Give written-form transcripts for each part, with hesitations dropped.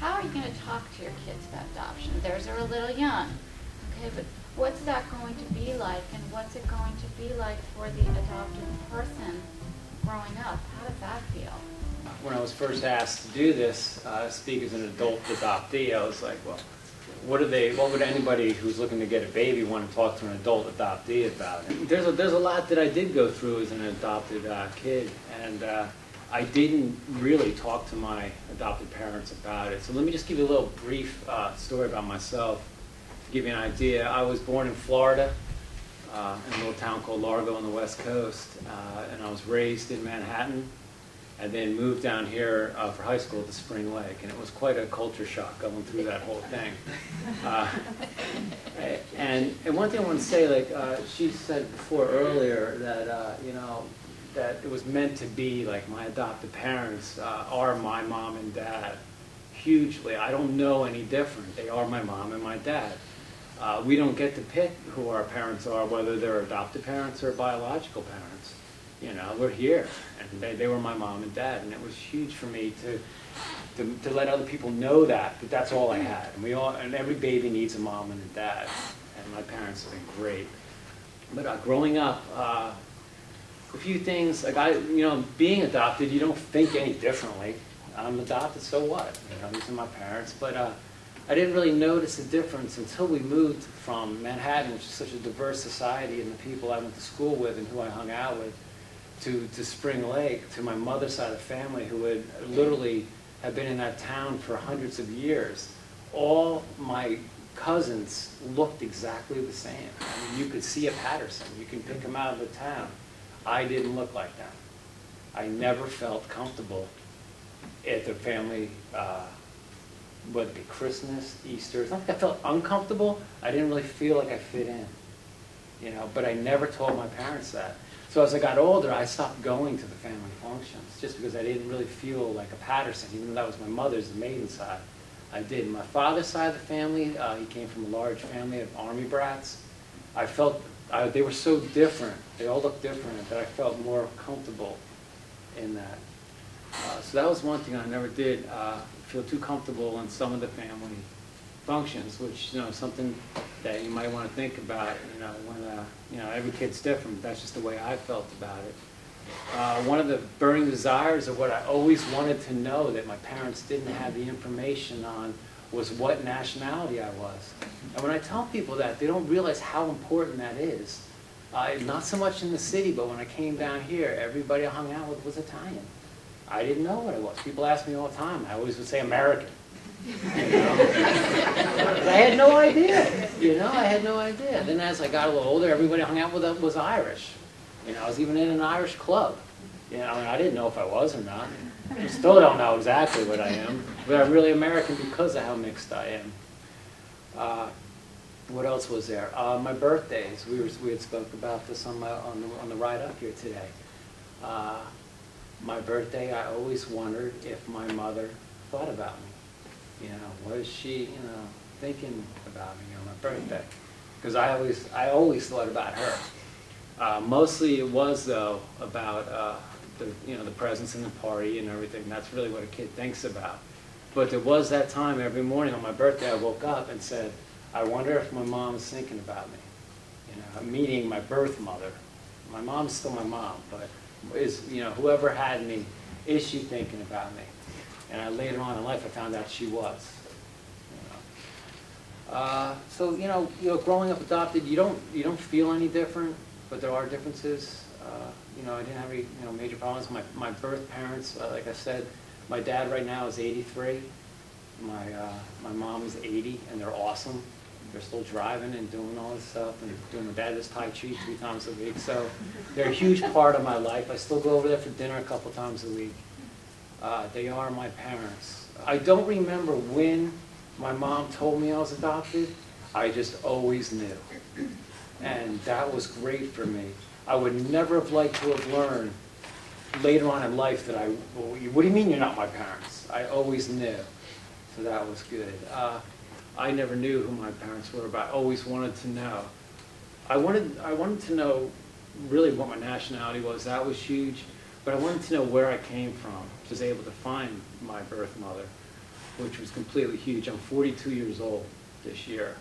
how are you going to talk to your kids about adoption? Theirs are a little young, okay, but what's that going to be like, and what's it going to be like for the adopted person growing up? How does that feel? When I was first asked to do this, speak as an adult adoptee, I was like, well, what would anybody who's looking to get a baby want to talk to an adult adoptee about? And there's a lot that I did go through as an adopted kid, and I didn't really talk to my adopted parents about it. So let me just give you a little brief story about myself to give you an idea. I was born in Florida, in a little town called Largo on the West Coast, and I was raised in Manhattan, and then moved down here for high school to Spring Lake, and it was quite a culture shock going through that whole thing. And one thing I want to say, like she said before earlier, that that it was meant to be like my adopted parents are my mom and dad, hugely. I don't know any different. They are my mom and my dad. We don't get to pick who our parents are, whether they're adopted parents or biological parents. We're here, and they were my mom and dad, and it was huge for me to let other people know that that's all I had. And every baby needs a mom and a dad, and my parents have been great. But growing up, a few things, like being adopted, you don't think any differently. I'm adopted, so what? These are my parents. But I didn't really notice a difference until we moved from Manhattan, which is such a diverse society, and the people I went to school with and who I hung out with, to Spring Lake, to my mother's side of the family, who would literally have been in that town for hundreds of years. All my cousins looked exactly the same. I mean, you could see a Patterson. You can pick them out of the town. I didn't look like them. I never felt comfortable at the family, whether it be Christmas, Easter. It's not like I felt uncomfortable. I didn't really feel like I fit in, but I never told my parents that. So as I got older, I stopped going to the family functions just because I didn't really feel like a Patterson, even though that was my mother's, the maiden side. I did. My father's side of the family, he came from a large family of Army brats. I felt they were so different. They all looked different that I felt more comfortable in that. So that was one thing I never did, feel too comfortable in some of the family functions, which something that you might want to think about. When every kid's different. That's just the way I felt about it. One of the burning desires of what I always wanted to know that my parents didn't have the information on was what nationality I was. And when I tell people that, they don't realize how important that is. Not so much in the city, but when I came down here, everybody I hung out with was Italian. I didn't know what it was. People ask me all the time. I always would say American. I had no idea. I had no idea. Then as I got a little older, everybody I hung out with was Irish. I was even in an Irish club. I didn't know if I was or not. I still don't know exactly what I am, but I'm really American because of how mixed I am. What else was there? My birthdays. We had spoke about this on the ride up here today. My birthday, I always wondered if my mother thought about me. What is she, thinking about me on my birthday? Because I always thought about her. Mostly it was, though, about the presents in the party and everything. That's really what a kid thinks about. But there was that time every morning on my birthday I woke up and said, I wonder if my mom's thinking about me. Meaning my birth mother. My mom's still my mom, but whoever had me, is she thinking about me? And later on in life, I found out she was. So growing up adopted, you don't feel any different, but there are differences. I didn't have any major problems. My birth parents, like I said, my dad right now is 83. My mom is 80, and they're awesome. They're still driving and doing all this stuff, and doing my dad does Tai Chi 3 times a week. So they're a huge part of my life. I still go over there for dinner a couple times a week. They are my parents. I don't remember when my mom told me I was adopted. I just always knew. And that was great for me. I would never have liked to have learned later on in life that what do you mean you're not my parents? I always knew. So that was good. I never knew who my parents were, but I always wanted to know. I wanted to know really what my nationality was. That was huge. But I wanted to know where I came from. I was able to find my birth mother. which was completely huge. I'm 42 years old this year,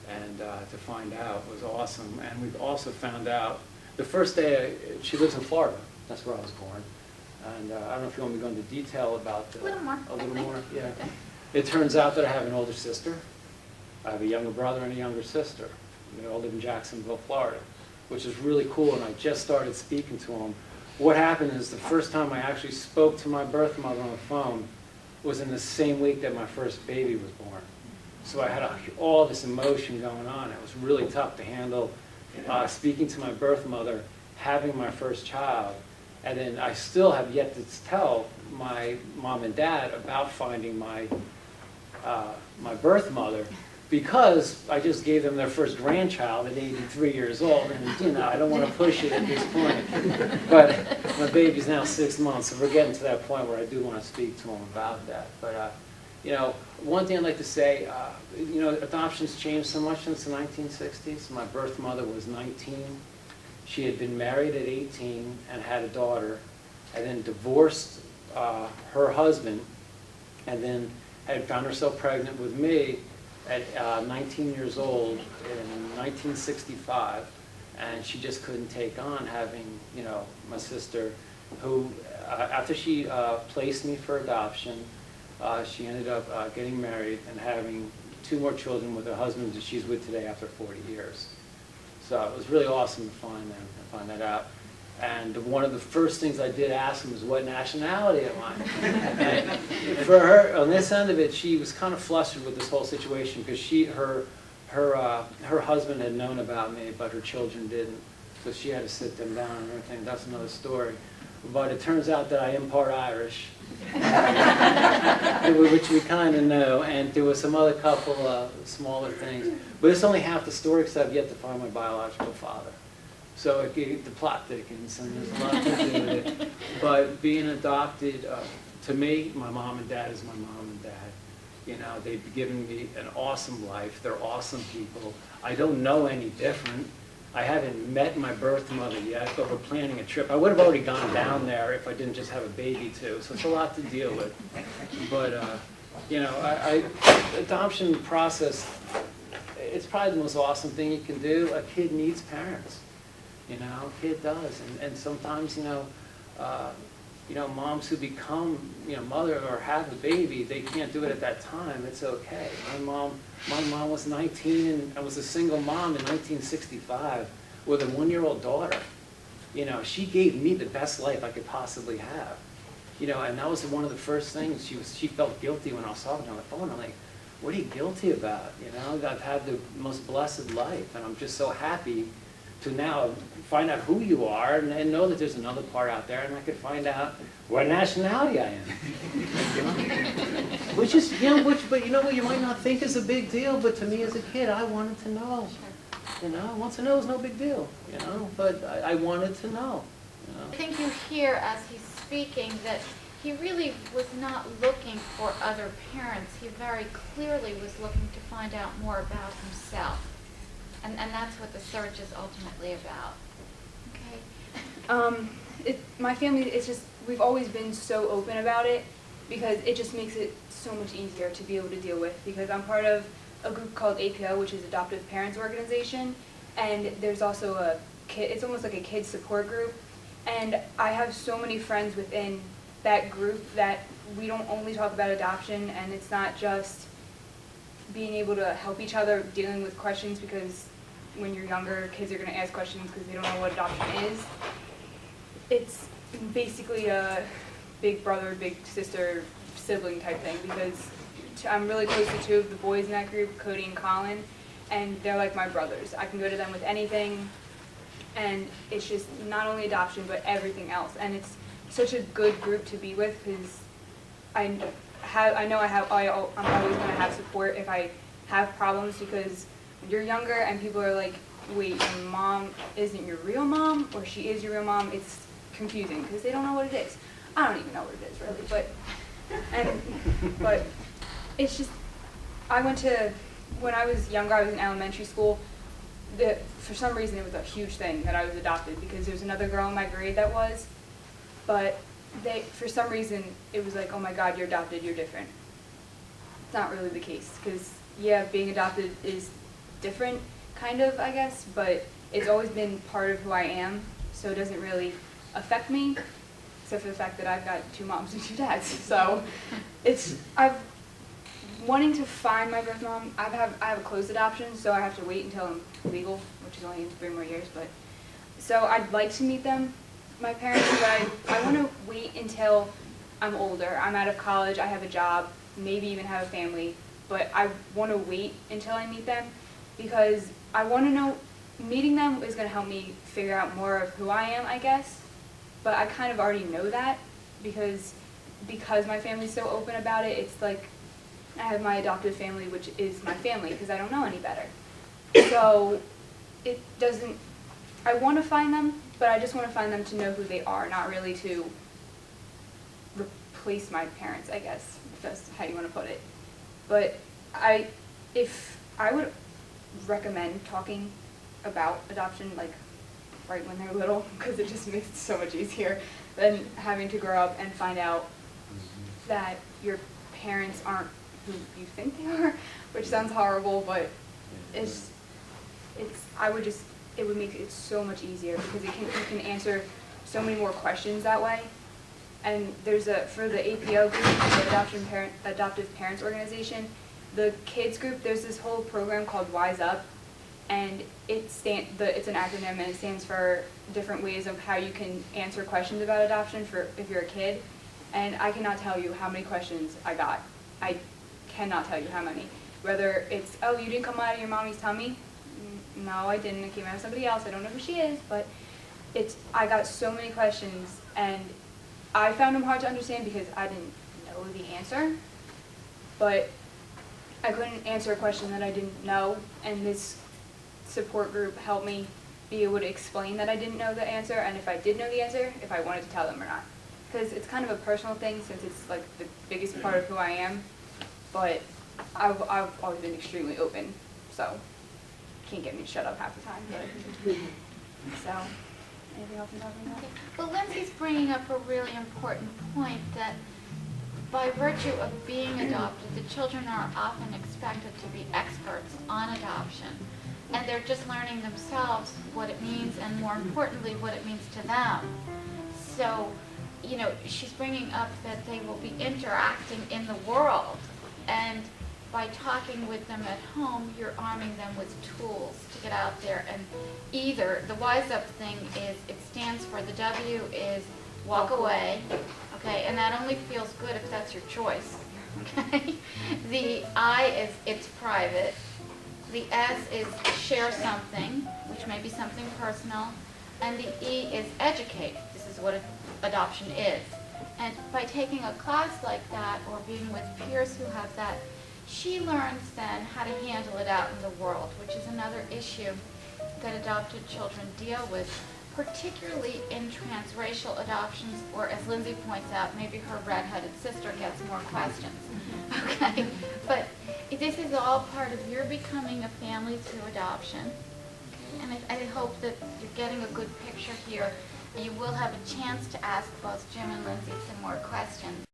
and to find out was awesome. And we've also found out, the first day, she lives in Florida. That's where I was born. And I don't know if you want me to go into detail about A little more. a little I think. more, yeah. Okay. It turns out that I have an older sister. I have a younger brother and a younger sister. They all live in Jacksonville, Florida, which is really cool, and I just started speaking to them. What happened is the first time I actually spoke to my birth mother on the phone was in the same week that my first baby was born. So I had all this emotion going on. It was really tough to handle speaking to my birth mother, having my first child, and then I still have yet to tell my mom and dad about finding my birth mother, because I just gave them their first grandchild at 83 years old, and you know, I don't want to push it at this point. But my baby's now 6 months, so we're getting to that point where I do want to speak to them about that. But you know, one thing I'd like to say, you know, adoption's changed so much since the 1960s. My birth mother was 19. She had been married at 18 and had a daughter, and then divorced her husband, and then had found herself pregnant with me at 19 years old in 1965, and she just couldn't take on having, you know, my sister, who, after she placed me for adoption, she ended up getting married and having 2 more children with her husband that she's with today after 40 years. So it was really awesome to find them and find that out. And one of the first things I did ask him was, what nationality am I? And for her, on this end of it, she was kind of flustered with this whole situation, because her husband had known about me, but her children didn't. So she had to sit them down and everything. That's another story. But it turns out that I am part Irish, which we kind of know, and there was some other couple of smaller things. But it's only half the story, because I've yet to find my biological father. So the plot thickens, and there's a lot to do with it. But being adopted, to me, my mom and dad is my mom and dad. You know, they've given me an awesome life. They're awesome people. I don't know any different. I haven't met my birth mother yet, but we're planning a trip. I would have already gone down there if I didn't just have a baby too. So it's a lot to deal with. But you know, adoption process, it's probably the most awesome thing you can do. A kid needs parents. You know, a kid does, and sometimes, you know, moms who become, you know, mother or have a baby, they can't do it at that time. It's okay. My mom was 19 and was a single mom in 1965 with a 1-year-old daughter. You know, she gave me the best life I could possibly have. You know, and that was one of the first things. She felt guilty when I was talking on the phone. I'm like, what are you guilty about? You know, I've had the most blessed life, and I'm just so happy to now find out who you are and know that there's another part out there, and I could find out what nationality I am. You know? Which is, you know, but you know what, you might not think is a big deal, but to me as a kid, I wanted to know. You know, once to know is no big deal, you know, but I wanted to know. You know? I think you hear as he's speaking that he really was not looking for other parents. He very clearly was looking to find out more about himself. And that's what the search is ultimately about. Okay. My family, it's just, we've always been so open about it, because it just makes it so much easier to be able to deal with, because I'm part of a group called APO, which is Adoptive Parents Organization, and there's also it's almost like a kids support group, and I have so many friends within that group that we don't only talk about adoption, and it's not just being able to help each other dealing with questions, because when you're younger, kids are going to ask questions because they don't know what adoption is. It's basically a big brother, big sister, sibling type thing, because I'm really close to 2 of the boys in that group, Cody and Colin, and they're like my brothers. I can go to them with anything, and it's just not only adoption, but everything else. And it's such a good group to be with, because I'm always going to have support if I have problems, because when you're younger and people are like, wait, your mom isn't your real mom, or she is your real mom, it's confusing, because they don't know what it is. I don't even know what it is, really, but it's just, when I was younger, I was in elementary school, for some reason it was a huge thing that I was adopted, because there was another girl in my grade that was, but for some reason, it was like, oh my God, you're adopted, you're different. it's not really the case, because, yeah, being adopted is different, kind of, I guess, but it's always been part of who I am, so it doesn't really affect me, except for the fact that I've got 2 moms and 2 dads. So I've wanting to find my birth mom. I have a closed adoption, so I have to wait until I'm legal, which is only in 3 more years. But so I'd like to meet them, my parents, but I want to wait until I'm older. I'm out of college. I have a job, maybe even have a family, but I want to wait until I meet them because I want to know. Meeting them is going to help me figure out more of who I am, I guess. But I kind of already know that because my family's so open about it. It's like I have my adoptive family, which is my family, because I don't know any better. So it doesn't, I want to find them, but I just want to find them to know who they are, not really to replace my parents, I guess, if that's how you want to put it. But if I would recommend talking about adoption, like, right when they're little, because it just makes it so much easier than having to grow up and find out that your parents aren't who you think they are, which sounds horrible, but it would make it so much easier because you can answer so many more questions that way. And for the APO group, the Adoptive Parents Organization, the kids group, there's this whole program called Wise Up, and it's an acronym, and it stands for different ways of how you can answer questions about adoption for if you're a kid. And I cannot tell you how many questions I got. I cannot tell you how many. Whether it's, oh, you didn't come out of your mommy's tummy? No, I didn't. I came out of somebody else. I don't know who she is, but I got so many questions, and I found them hard to understand because I didn't know the answer. But I couldn't answer a question that I didn't know, and this support group helped me be able to explain that I didn't know the answer, and if I did know the answer, if I wanted to tell them or not. Because it's kind of a personal thing since it's like the biggest part of who I am, but I've always been extremely open, so can't get me to shut up half the time. But so, anything else I'm talking about? Well, Lindsay's bringing up a really important point that by virtue of being adopted, the children are often expected to be experts on adoption. And they're just learning themselves what it means and more importantly, what it means to them. So, you know, she's bringing up that they will be interacting in the world. And by talking with them at home, you're arming them with tools to get out there. And either, the Wise Up thing is, it stands for, the W is walk away, okay? And that only feels good if that's your choice, okay? The I is, it's private. The S is share something, which may be something personal. And the E is educate. This is what adoption is. And by taking a class like that or being with peers who have that, she learns then how to handle it out in the world, which is another issue that adopted children deal with, particularly in transracial adoptions, or as Lindsay points out, maybe her redheaded sister gets more questions. Okay, but this is all part of your becoming a family through adoption. Okay? And I hope that you're getting a good picture here. You will have a chance to ask both Jim and Lindsay some more questions.